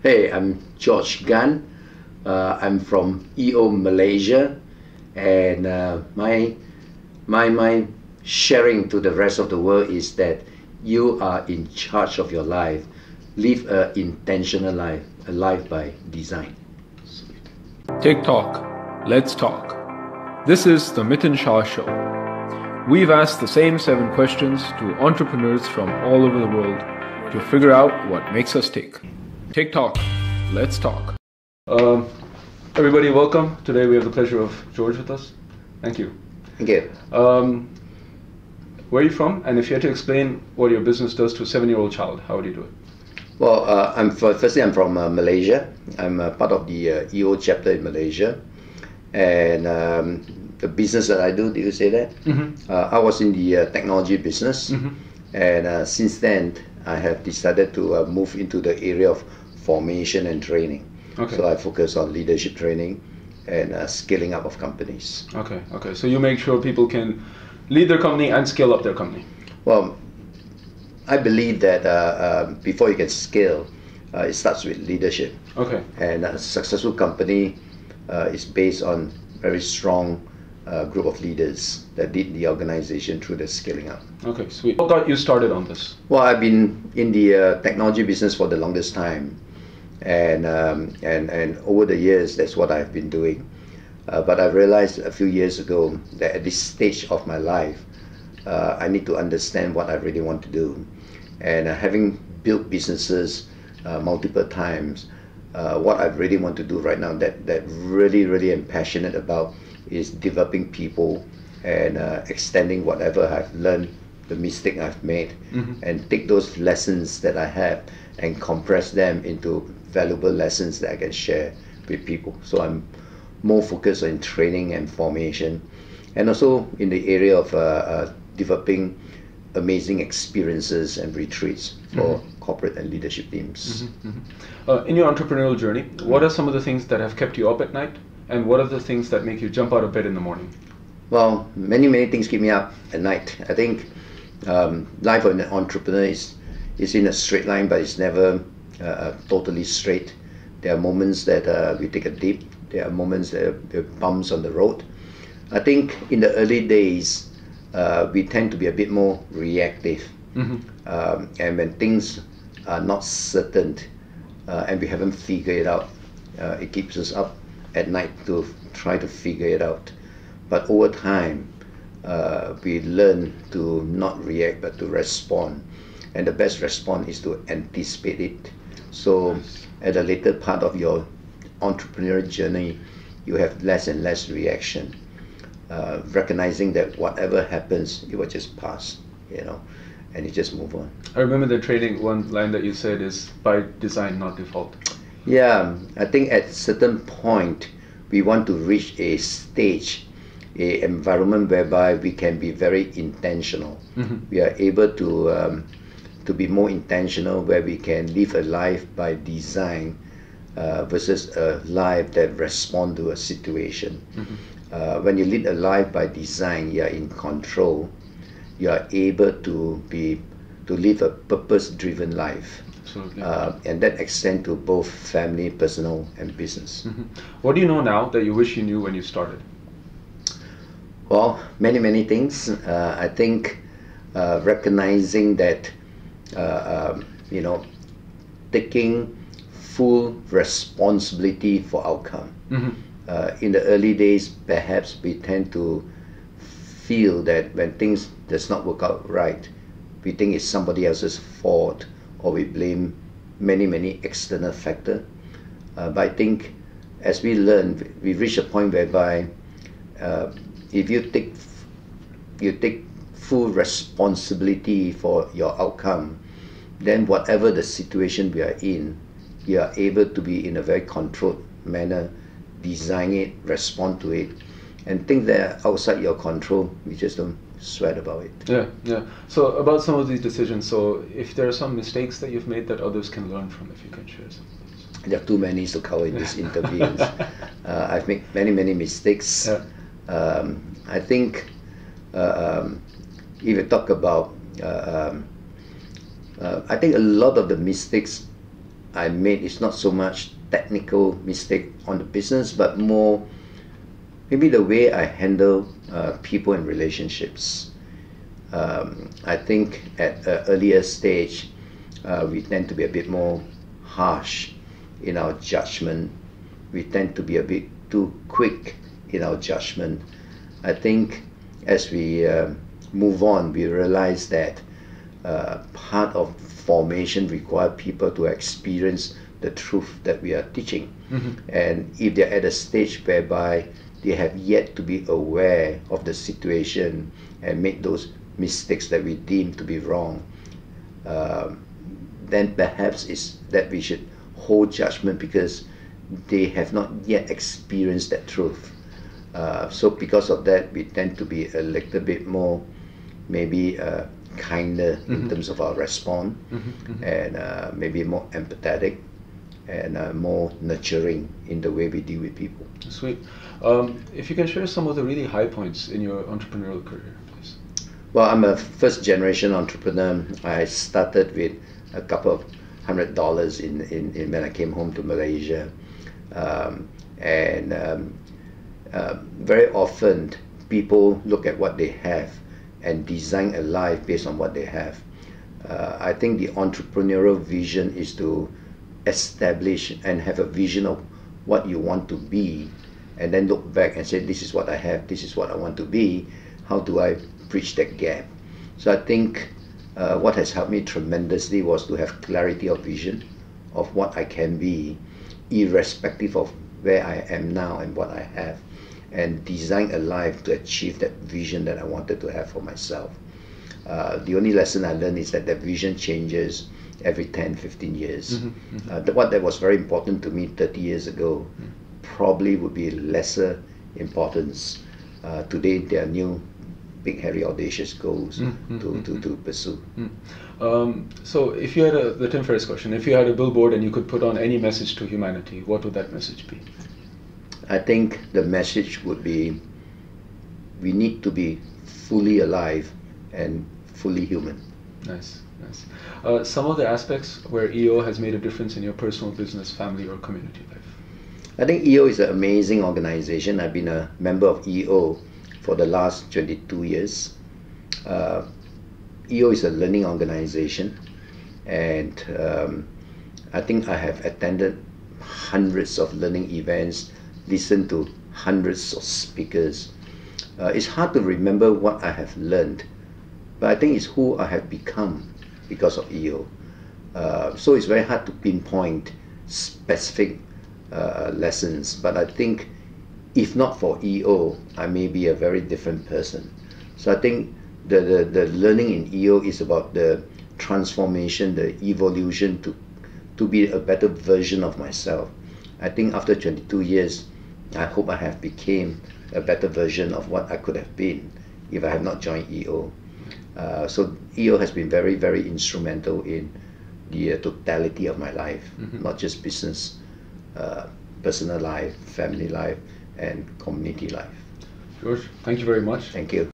Hey, I'm George Gan. I'm from EO Malaysia, and my sharing to the rest of the world is that you are in charge of your life. Live an intentional life, a life by design. TikTok, let's talk. This is the Miten Shah Show. We've asked the same 7 questions to entrepreneurs from all over the world to figure out what makes us tick. TikTok, let's talk. Everybody, welcome. Today we have the pleasure of George with us. Thank you. Thank you. Where are you from? And if you had to explain what your business does to a 7-year-old child, how would you do it? Well, firstly, I'm from Malaysia. I'm part of the EO chapter in Malaysia. And the business that I do, did you say that? Mm-hmm. I was in the technology business. Mm-hmm. And since then, I have decided to move into the area of formation and training. Okay. So I focus on leadership training and scaling up of companies. Okay. So you make sure people can lead their company and scale up their company. Well, I believe that before you can scale, it starts with leadership. Okay. And a successful company is based on very strong group of leaders that lead the organization through the scaling up. Okay, sweet. What got you started on this? Well, I've been in the technology business for the longest time, and over the years, that's what I've been doing. But I realized a few years ago that at this stage of my life, I need to understand what I really want to do. And having built businesses multiple times, what I really want to do right now, that really am passionate about, is developing people and extending whatever I've learned, the mistake I've made, mm-hmm. and take those lessons that I have and compress them into valuable lessons that I can share with people. So I'm more focused on training and formation, and also in the area of developing amazing experiences and retreats for mm-hmm. corporate and leadership teams. Mm-hmm. Mm-hmm. In your entrepreneurial journey, what are some of the things that have kept you up at night? And what are the things that make you jump out of bed in the morning? Well, many things keep me up at night. I think life of an entrepreneur is in a straight line, but it's never totally straight. There are moments that we take a dip. There are moments that there are bumps on the road. I think in the early days, we tend to be a bit more reactive. Mm-hmm. And when things are not certain and we haven't figured it out, it keeps us up at night to try to figure it out. But over time, we learn to not react but to respond. And the best response is to anticipate it. So at a later part of your entrepreneurial journey, you have less and less reaction. Recognizing that whatever happens, it will just pass, and you just move on. I remember the training, one line that you said is by design, not default. Yeah, I think at certain point, we want to reach a stage, a environment whereby we can be very intentional. Mm-hmm. We are able to be more intentional, where we can live a life by design versus a life that responds to a situation. Mm-hmm. When you lead a life by design, you are in control. You are able to live a purpose-driven life. And that extends to both family, personal, and business. Mm-hmm. What do you know now that you wish you knew when you started? Well, many things. I think recognizing that, taking full responsibility for outcome. Mm-hmm. In the early days, perhaps we tend to feel that when things does not work out right, we think it's somebody else's fault, or we blame many external factors. But I think as we learn, we reach a point whereby if you take full responsibility for your outcome, then whatever the situation we are in, you are able to be in a very controlled manner, design it, respond to it, and things that are outside your control, we just don't sweat about it. Yeah. So about some of these decisions, so if there are some mistakes that you've made that others can learn from, if you can share some of these. There are too many to cover in this interview. I've made many mistakes. Yeah. I think if you talk about, I think a lot of the mistakes I made is not so much technical mistake on the business, but more maybe the way I handle people and relationships. I think at an earlier stage, we tend to be a bit more harsh in our judgment. We tend to be a bit too quick in our judgment. I think as we move on, we realize that part of formation requires people to experience the truth that we are teaching. And if they're at a stage whereby they have yet to be aware of the situation and make those mistakes that we deem to be wrong, then perhaps it's that we should hold judgment because they have not yet experienced that truth. So because of that, we tend to be a little bit more maybe kinder in terms of our response, and maybe more empathetic and more nurturing in the way we deal with people. Sweet. If you can share some of the really high points in your entrepreneurial career, please. Well, I'm a first generation entrepreneur. I started with a couple of $100 in when I came home to Malaysia, very often people look at what they have and design a life based on what they have. I think the entrepreneurial vision is to establish and have a vision of what you want to be, and then look back and say, this is what I have, this is what I want to be, how do I bridge that gap? So I think what has helped me tremendously was to have clarity of vision of what I can be, irrespective of where I am now and what I have, and design a life to achieve that vision that I wanted to have for myself. The only lesson I learned is that vision changes every 10, 15 years. What that was very important to me 30 years ago probably would be lesser importance. Today there are new big, hairy, audacious goals to pursue. So if you had the Tim Ferriss question, if you had a billboard and you could put on any message to humanity, what would that message be? I think the message would be, we need to be fully alive and fully human. Nice, nice. Some of the aspects where EO has made a difference in your personal, business, family, or community life? I think EO is an amazing organization. I've been a member of EO for the last 22 years. EO is a learning organization, and I think I have attended hundreds of learning events, listened to hundreds of speakers. It's hard to remember what I have learned, but I think it's who I have become because of EO. So it's very hard to pinpoint specific lessons, but I think if not for EO, I may be a very different person. So I think the learning in EO is about the transformation, the evolution to be a better version of myself. I think after 22 years, I hope I have became a better version of what I could have been if I have not joined EO. So EO has been very, very instrumental in the totality of my life, not just business, personal life, family life, and community life. George, thank you very much. Thank you.